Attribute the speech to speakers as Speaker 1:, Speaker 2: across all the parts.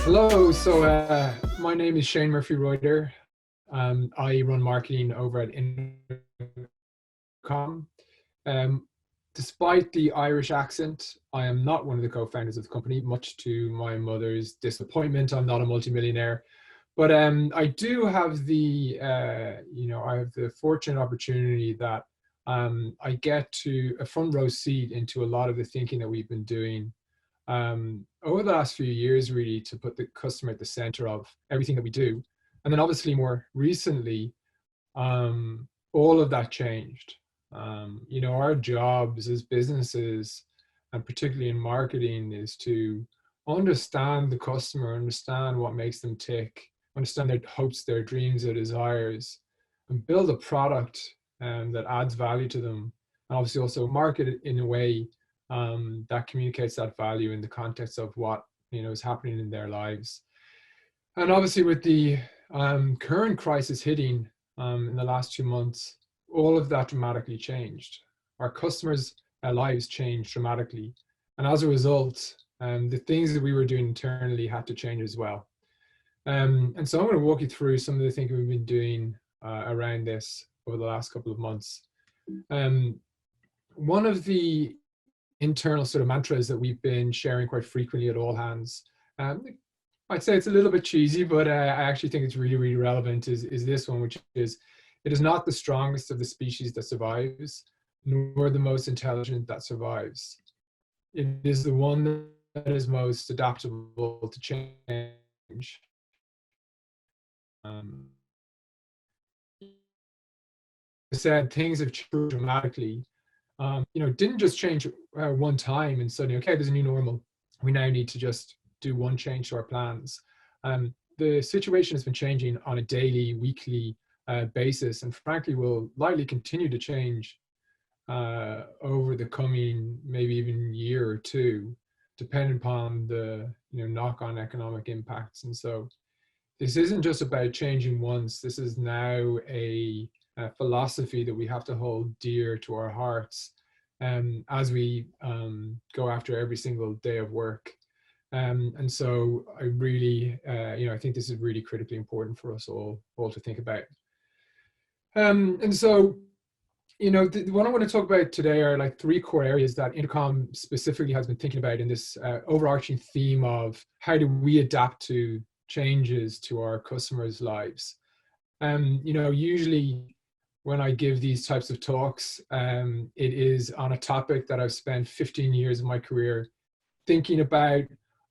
Speaker 1: Hello, my name is Shane Murphy-Reuter. I run marketing over at Intercom. Despite the Irish accent, I am not one of the co-founders of the company, much to my mother's disappointment. I'm not a multimillionaire, but I do have the, I have the fortunate opportunity that I get to a front row seat into a lot of the thinking that we've been doing over the last few years, really, to put the customer at the center of everything that we do. And then obviously more recently, all of that changed. Our jobs as businesses, and particularly in marketing, is to understand the customer, understand what makes them tick, understand their hopes, their dreams, their desires, and build a product that adds value to them. And obviously also market it in a way that communicates that value in the context of what is happening in their lives. And obviously with the current crisis hitting in the last 2 months, all of that dramatically changed. Our customers' lives changed dramatically. And as a result, the things that we were doing internally had to change as well. And so I'm going to walk you through some of the things we've been doing around this over the last couple of months. One of the internal sort of mantras that we've been sharing quite frequently at all hands, I'd say it's a little bit cheesy, but I actually think it's really, really relevant, is this one, which is, it is not the strongest of the species that survives, nor the most intelligent that survives. It is the one that is most adaptable to change. Said things have changed dramatically. Didn't just change one time and suddenly, okay, there's a new normal. We now need to just do one change to our plans. The situation has been changing on a daily, weekly basis, and frankly will likely continue to change over the coming maybe even year or two, depending upon the knock-on economic impacts. And so this isn't just about changing once. This is now a philosophy that we have to hold dear to our hearts as we go after every single day of work. And so I really, I think this is really critically important for us all to think about. And so, what I want to talk about today are like 3 core areas that Intercom specifically has been thinking about in this overarching theme of how do we adapt to changes to our customers' lives. Usually when I give these types of talks, it is on a topic that I've spent 15 years of my career thinking about,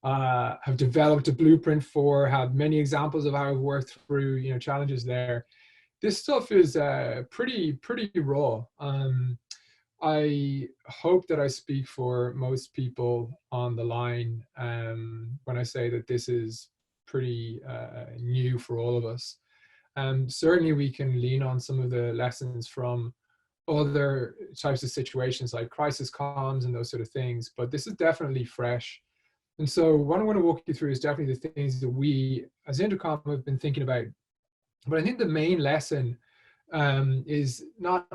Speaker 1: have developed a blueprint for, have many examples of how I've worked through, challenges there. This stuff is pretty raw. I hope that I speak for most people on the line when I say that this is pretty new for all of us. Certainly we can lean on some of the lessons from other types of situations like crisis comms and those sort of things, but this is definitely fresh. And so what I'm going to walk you through is definitely the things that we as Intercom have been thinking about. But I think the main lesson is not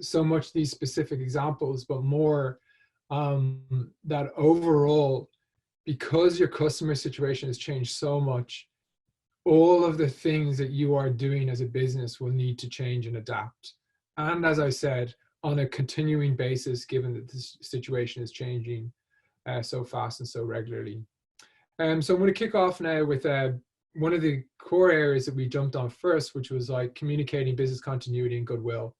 Speaker 1: so much these specific examples, but more that overall, because your customer situation has changed so much, all of the things that you are doing as a business will need to change and adapt. And as I said, on a continuing basis, given that this situation is changing so fast and so regularly. So I'm going to kick off now with one of the core areas that we jumped on first, which was like communicating business continuity and goodwill.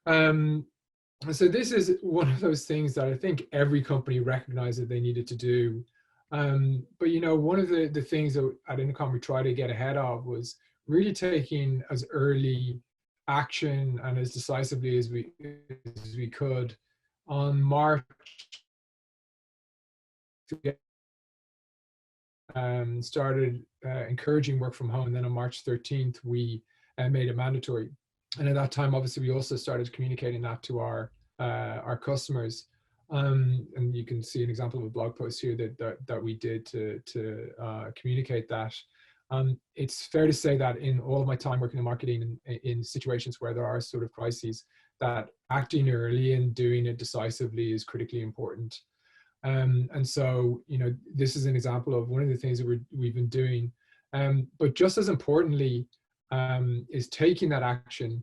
Speaker 1: So this is one of those things that I think every company recognized that they needed to do. But one of the things that at Intercom we try to get ahead of was really taking as early action and as decisively as we could on March. Started encouraging work from home, and then on March 13th we made it mandatory. And at that time, obviously, we also started communicating that to our customers. And you can see an example of a blog post here that we did to communicate that. It's fair to say that in all of my time working in marketing in situations where there are sort of crises, that acting early and doing it decisively is critically important. And so, this is an example of one of the things that we've been doing. But just as importantly, is taking that action,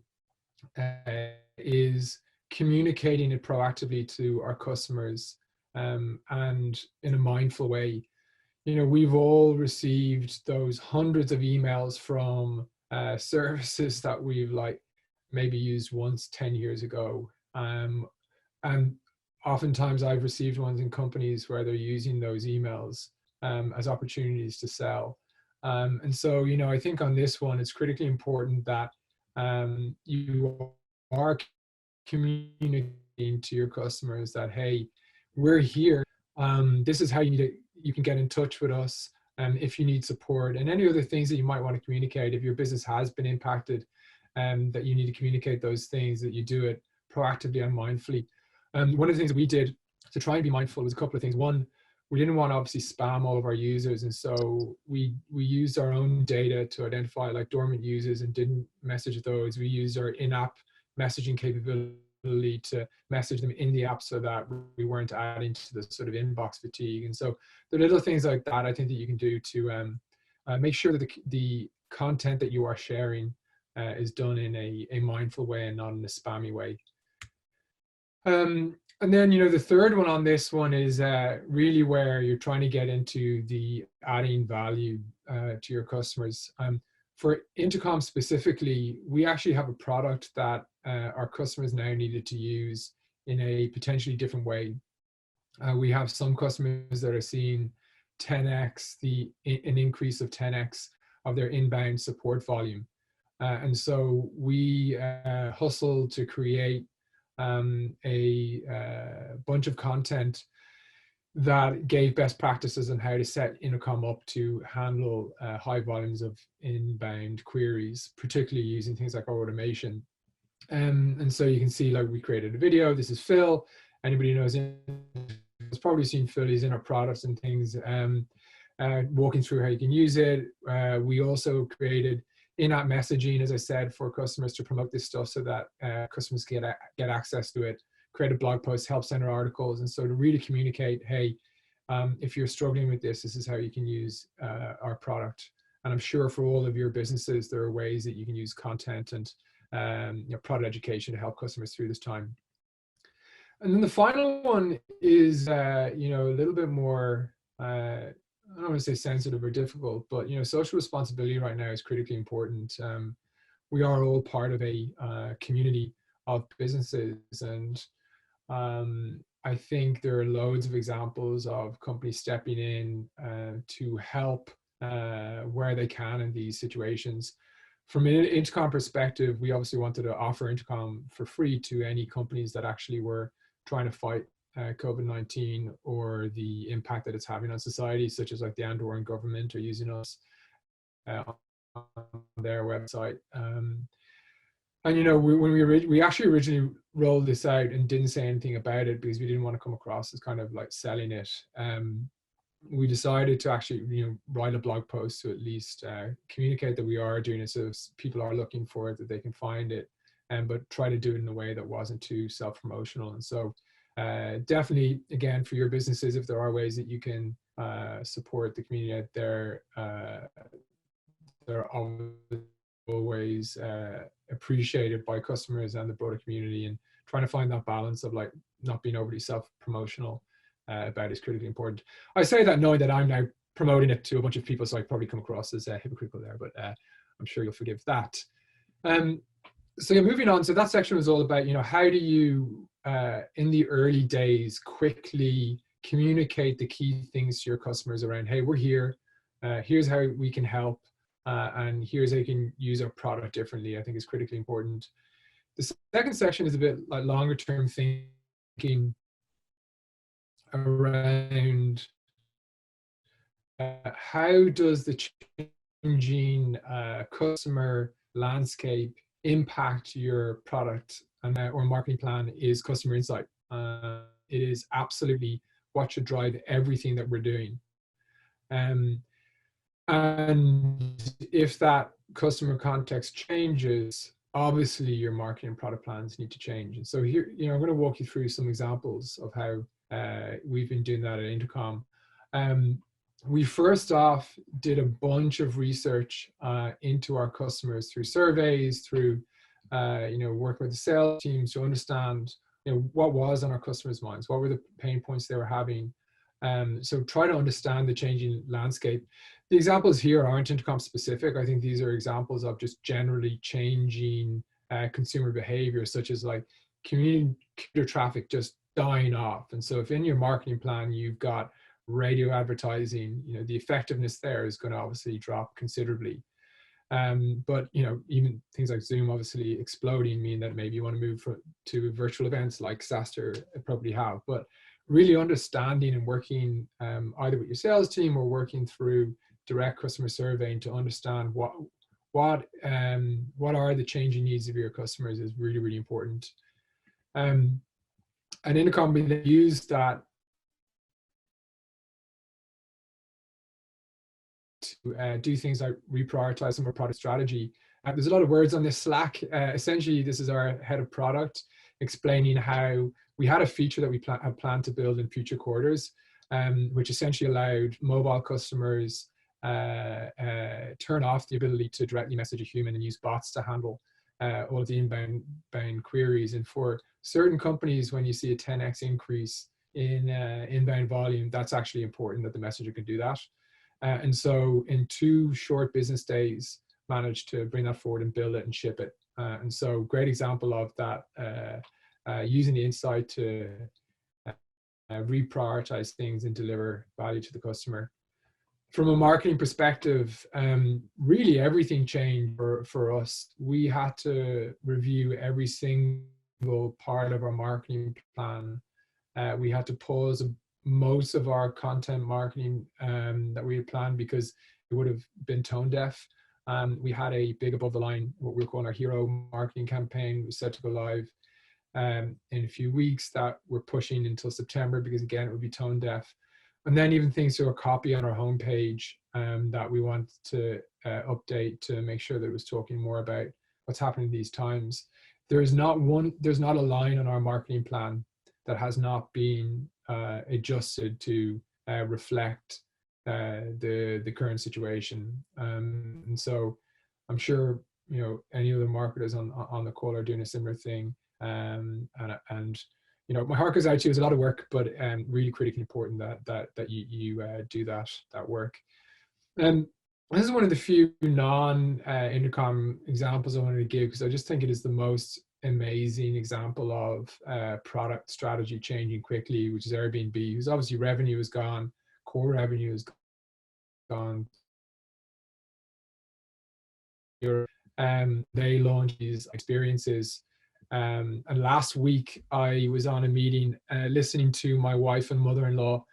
Speaker 1: is communicating it proactively to our customers, and in a mindful way. We've all received those hundreds of emails from services that we've maybe used once 10 years ago. And oftentimes I've received ones in companies where they're using those emails as opportunities to sell. And so, I think on this one, it's critically important that you are communicating to your customers that, hey, we're here. This is how you can get in touch with us if you need support, and any other things that you might want to communicate. If your business has been impacted, that you need to communicate those things, that you do it proactively and mindfully. One of the things that we did to try and be mindful was a couple of things. One, we didn't want to obviously spam all of our users, and so we used our own data to identify dormant users and didn't message those. We used our in-app messaging capability to message them in the app so that we weren't adding to the sort of inbox fatigue. And so the little things like that, I think, that you can do to make sure that the content that you are sharing is done in a mindful way and not in a spammy way. And then, the third one on this one is really where you're trying to get into the adding value to your customers. For Intercom specifically, we actually have a product that our customers now needed to use in a potentially different way. We have some customers that are seeing 10x, an increase of 10x of their inbound support volume. And so we hustled to create a bunch of content that gave best practices on how to set Intercom up to handle high volumes of inbound queries, particularly using things like our automation. And so you can see, we created a video. This is Phil. Anybody who knows him has probably seen Phil. He's in our products and things, walking through how you can use it. We also created in-app messaging, as I said, for customers to promote this stuff so that customers get access to it. Create a blog post, help center articles, and so to really communicate, hey, if you're struggling with this is how you can use our product. And I'm sure for all of your businesses, there are ways that you can use content and product education to help customers through this time. And then the final one is, a little bit more, I don't want to say sensitive or difficult, but, social responsibility right now is critically important. We are all part of a community of businesses, and I think there are loads of examples of companies stepping in to help where they can in these situations. From an Intercom perspective, we obviously wanted to offer Intercom for free to any companies that actually were trying to fight COVID-19 or the impact that it's having on society, such as the Andorran government are using us on their website. And when we actually originally rolled this out and didn't say anything about it because we didn't want to come across as kind of selling it, we decided to actually write a blog post to at least communicate that we are doing it, so if people are looking for it, that they can find it, but try to do it in a way that wasn't too self-promotional. And so definitely, again, for your businesses, if there are ways that you can support the community out there, they're always appreciated by customers and the broader community, and trying to find that balance of not being overly self-promotional about is critically important. I say that knowing that I'm now promoting it to a bunch of people, so I probably come across as hypocritical there, but I'm sure you'll forgive that. So yeah, moving on. So that section was all about, how do you, in the early days, quickly communicate the key things to your customers around, hey, we're here, here's how we can help, and here's how you can use our product differently, I think is critically important. The second section is a bit longer term thinking around how does the changing customer landscape impact your product and or marketing plan is customer insight. It is absolutely what should drive everything that we're doing. And if that customer context changes, obviously your marketing and product plans need to change. And so here, I'm going to walk you through some examples of how we've been doing that at Intercom. We first off did a bunch of research into our customers through surveys, through working with the sales teams to understand what was on our customers' minds, what were the pain points they were having. So try to understand the changing landscape. The examples here aren't Intercom specific. I think these are examples of just generally changing consumer behavior, such as like commuter traffic just dying off. And so if in your marketing plan you've got radio advertising, the effectiveness there is going to obviously drop considerably. But even things like Zoom obviously exploding mean that maybe you want to move to virtual events like SaaStr probably have. But really understanding and working either with your sales team or working through direct customer surveying to understand what are the changing needs of your customers is really, really important. And Intercom, we use that to do things like reprioritize some of our product strategy. There's a lot of words on this Slack. Essentially, this is our head of product explaining how we had a feature that we had planned to build in future quarters, which essentially allowed mobile customers turn off the ability to directly message a human and use bots to handle all of the inbound queries. And for certain companies, when you see a 10x increase in inbound volume, that's actually important that the messenger can do that. And so in 2 short business days, managed to bring that forward and build it and ship it. And so great example of that, using the insight to reprioritize things and deliver value to the customer. From a marketing perspective, really everything changed for us. We had to review every single part of our marketing plan. We had to pause most of our content marketing that we had planned because it would have been tone deaf. We had a big above the line, what we're calling our hero marketing campaign, was set to go live in a few weeks, that we're pushing until September because again, it would be tone deaf. And then even things to a copy on our homepage that we want to update to make sure that it was talking more about what's happening these times. There's not a line on our marketing plan that has not been adjusted to reflect the current situation. And so I'm sure any other marketers on the call are doing a similar thing. And my heart goes out to you. It's a lot of work, but really critically important that you do that work. And this is one of the few non-Intercom examples I wanted to give, because I just think it is the most amazing example of product strategy changing quickly, which is Airbnb, whose obviously revenue is gone, core revenue is gone. They launched these experiences. And last week I was on a meeting listening to my wife and mother-in-law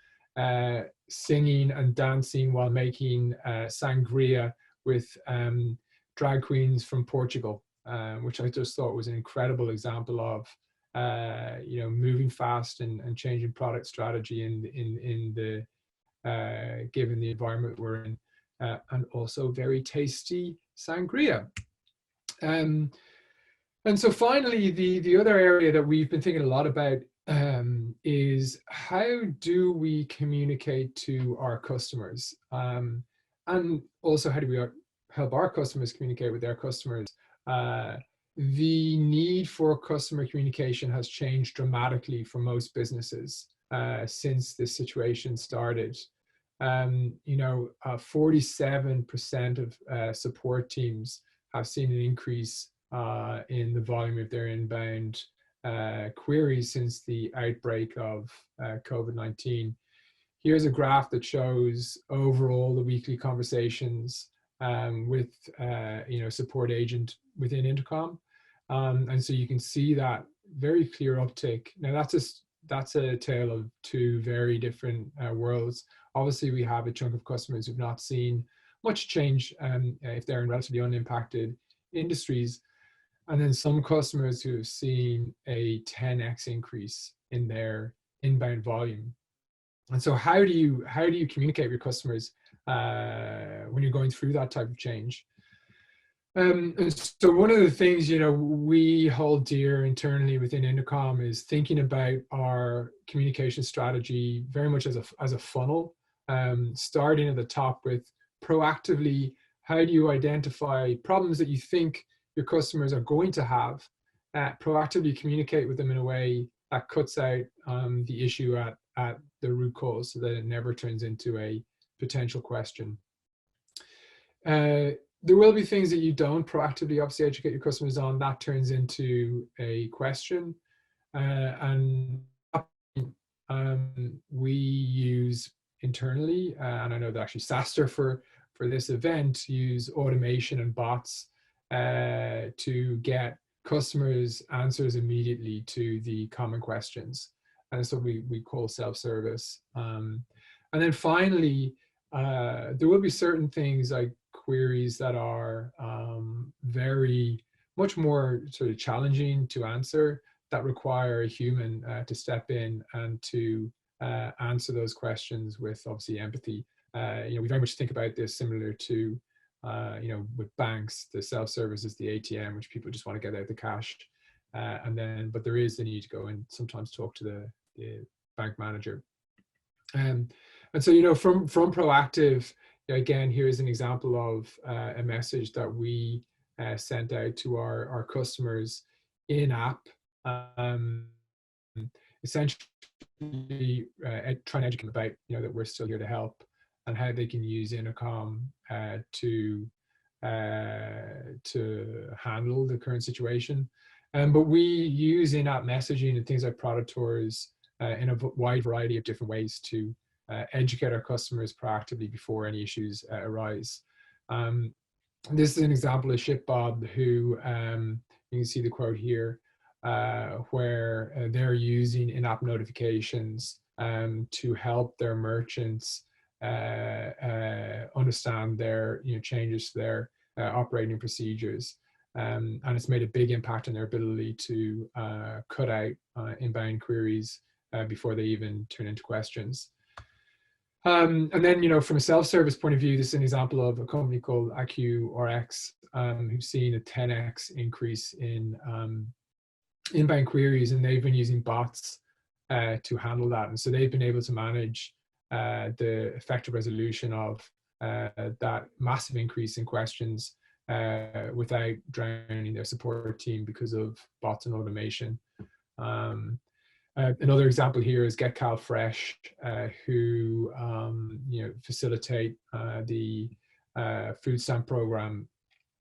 Speaker 1: singing and dancing while making sangria with drag queens from Portugal, which I just thought was an incredible example of moving fast and changing product strategy in the given the environment we're in, and also very tasty sangria. And so finally, the other area that we've been thinking a lot about is how do we communicate to our customers, and also how do we help our customers communicate with their customers. The need for customer communication has changed dramatically for most businesses since this situation started. 47% of support teams have seen an increase in the volume of their inbound queries since the outbreak of COVID-19. Here's a graph that shows overall the weekly conversations with support agent within Intercom, and so you can see that very clear uptick. Now that's a tale of 2 very different worlds. Obviously, we have a chunk of customers who've not seen much change if they're in relatively unimpacted industries. And then some customers who have seen a 10x increase in their inbound volume. And so how do you communicate with your customers when you're going through that type of change? And so one of the things, we hold dear internally within Intercom is thinking about our communication strategy very much as a funnel, starting at the top with proactively, how do you identify problems that you think your customers are going to have, proactively communicate with them in a way that cuts out the issue at the root cause so that it never turns into a potential question. There will be things that you don't proactively obviously educate your customers on that turns into a question. And we use internally, and I know that actually SaaStr for this event use automation and bots to get customers answers immediately to the common questions. And so we call self-service. And then finally, there will be certain things like queries that are very much more sort of challenging to answer, that require a human to step in and to answer those questions with obviously empathy. We very much think about this similar to with banks, the self-service is the ATM, which people just want to get out the cash, but there is the need to go and sometimes talk to the bank manager. And so from proactive, again, here's an example of a message that we sent out to our customers in app, essentially trying to educate them about that we're still here to help and how they can use Intercom to handle the current situation. But we use in-app messaging and things like product tours in a wide variety of different ways to educate our customers proactively before any issues arise. This is an example of ShipBob, who you can see the quote here, where they're using in-app notifications to help their merchants understand their changes to their operating procedures. And it's made a big impact on their ability to cut out inbound queries before they even turn into questions. And then, from a self-service point of view, this is an example of a company called AccuRx, who've seen a 10x increase in inbound queries, and they've been using bots to handle that. And so they've been able to manage the effective resolution of that massive increase in questions without drowning their support team because of bots and automation. Another example here is Get Cal Fresh, who facilitate the food stamp program,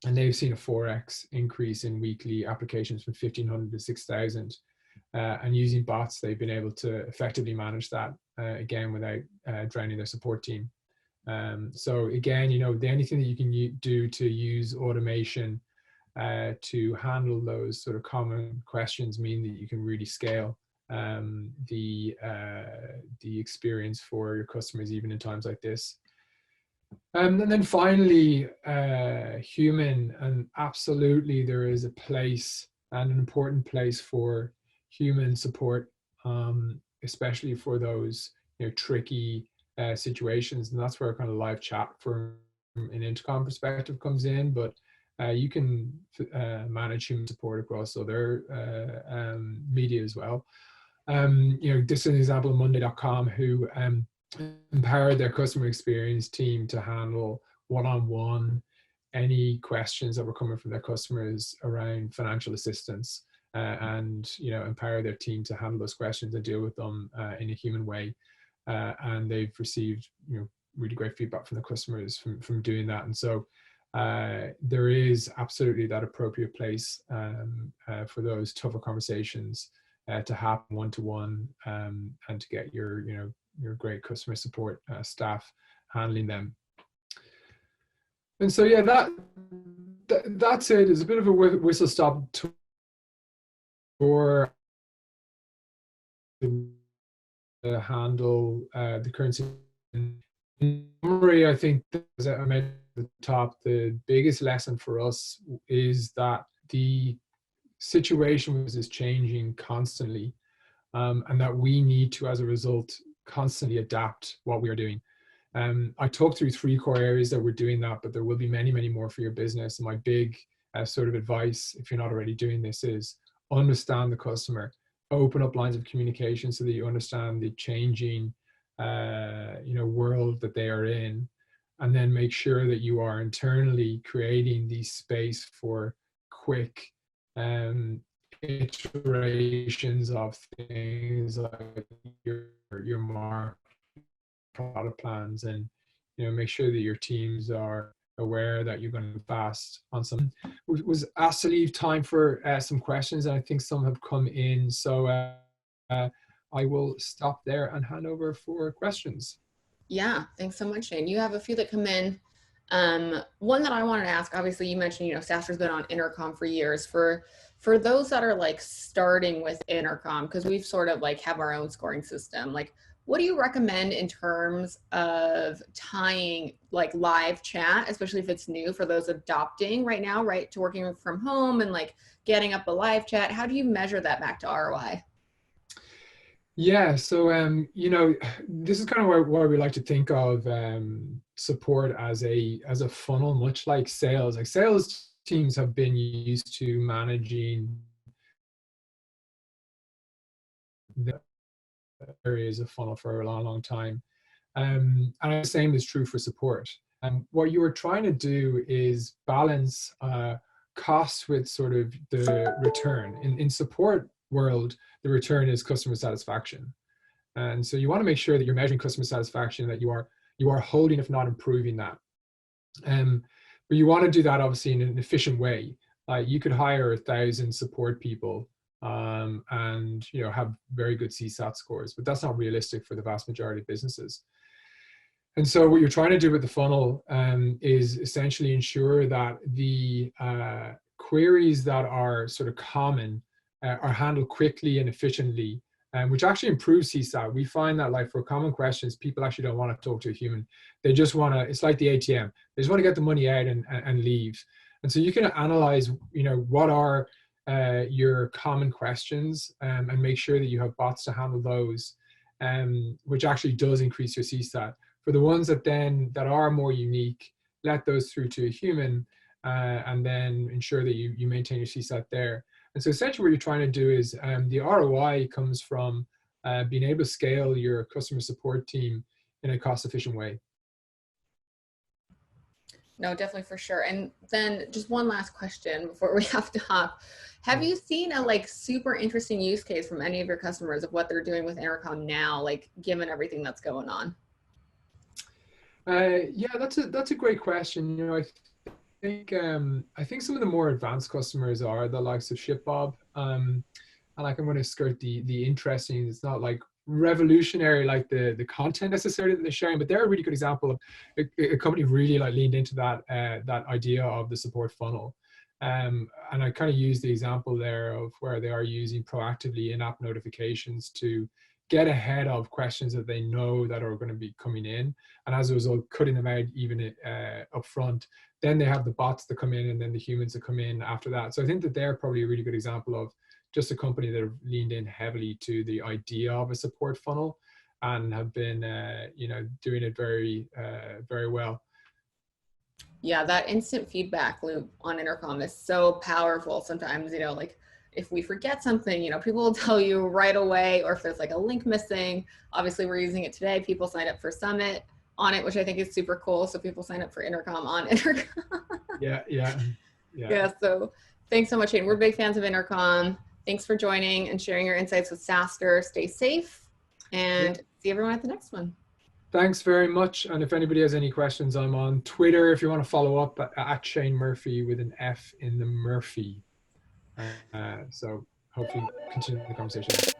Speaker 1: and they've seen a 4x increase in weekly applications from 1,500 to 6,000. And using bots, they've been able to effectively manage that again without drowning their support team. So again, anything that you can do to use automation to handle those sort of common questions mean that you can really scale the experience for your customers even in times like this. And then finally, human, and absolutely there is a place, and an important place, for human support, especially for those tricky situations. And that's where kind of live chat from an Intercom perspective comes in. But you can manage human support across other media as well. This is an example of Monday.com, who empowered their customer experience team to handle one-on-one any questions that were coming from their customers around financial assistance, and empower their team to handle those questions and deal with them in a human way. And they've received really great feedback from the customers from doing that. And so there is absolutely that appropriate place for those tougher conversations to happen one-to-one, and to get your great customer support staff handling them. And so that's it. It's a bit of a whistle stop tour to handle the current situation. In summary, I think, as I mentioned at the top, the biggest lesson for us is that the situation is changing constantly, and that we need to, as a result, constantly adapt what we are doing. I talked through 3 core areas that we're doing that, but there will be many, many more for your business. And my big sort of advice, if you're not already doing this, is understand the customer, open up lines of communication so that you understand the changing, world that they are in, and then make sure that you are internally creating the space for quick iterations of things like your market product plans, and make sure that your teams are aware that you're going to fast on some. Was asked to leave time for some questions, and I think some have come in, so I will stop there and hand over for questions.
Speaker 2: Yeah, thanks so much, Shane. You have a few that come in. One that I wanted to ask, obviously you mentioned, SaaStr's been on Intercom for years. For those that are like starting with Intercom, because we've sort of like have our own scoring system, like what do you recommend in terms of tying like live chat, especially if it's new for those adopting right now, right, to working from home and like getting up a live chat? How do you measure that back to ROI?
Speaker 1: Yeah, so this is kind of why we like to think of support as a funnel, much like sales. Like sales teams have been used to managing the areas of funnel for a long, long time, and the same is true for support. And what you are trying to do is balance costs with sort of the return. In support world, the return is customer satisfaction. And so you want to make sure that you're measuring customer satisfaction, that you are holding, if not improving that. But you want to do that obviously in an efficient way. You could hire 1,000 support people and have very good CSAT scores, but that's not realistic for the vast majority of businesses. And so what you're trying to do with the funnel is essentially ensure that the queries that are sort of common are handled quickly and efficiently, which actually improves CSAT. We find that like for common questions, people actually don't want to talk to a human. They just want to, it's like the ATM. They just want to get the money out and leave. And so you can analyze, what are your common questions and make sure that you have bots to handle those, which actually does increase your CSAT. For the ones that are more unique, let those through to a human and then ensure that you maintain your CSAT there. And so essentially what you're trying to do is the ROI comes from being able to scale your customer support team in a cost-efficient way.
Speaker 2: No, definitely, for sure. And then just one last question before we have to hop. Have you seen a like super interesting use case from any of your customers of what they're doing with Intercom now, like given everything that's going on?
Speaker 1: Yeah, that's a great question. I think some of the more advanced customers are the likes of ShipBob, and like I'm going to skirt the interesting. It's not like revolutionary like the content necessarily that they're sharing, but they're a really good example of a company really like leaned into that idea of the support funnel. And I kind of use the example there of where they are using proactively in-app notifications to get ahead of questions that they know that are going to be coming in, and as a result cutting them out even up front. Then they have the bots that come in and then the humans that come in after that. So I think that they're probably a really good example of just a company that have leaned in heavily to the idea of a support funnel and have been doing it very very well.
Speaker 2: Yeah, that instant feedback loop on Intercom is so powerful. Sometimes, like if we forget something, people will tell you right away, or if there's like a link missing. Obviously we're using it today. People signed up for Summit on it, which I think is super cool. So people sign up for Intercom on Intercom. Yeah. So thanks so much, Shane. We're big fans of Intercom. Thanks for joining and sharing your insights with SaaStr. Stay safe and see everyone at the next one.
Speaker 1: Thanks very much. And if anybody has any questions, I'm on Twitter if you want to follow up at Shane Murphy with an F in the Murphy. So hopefully continue the conversation.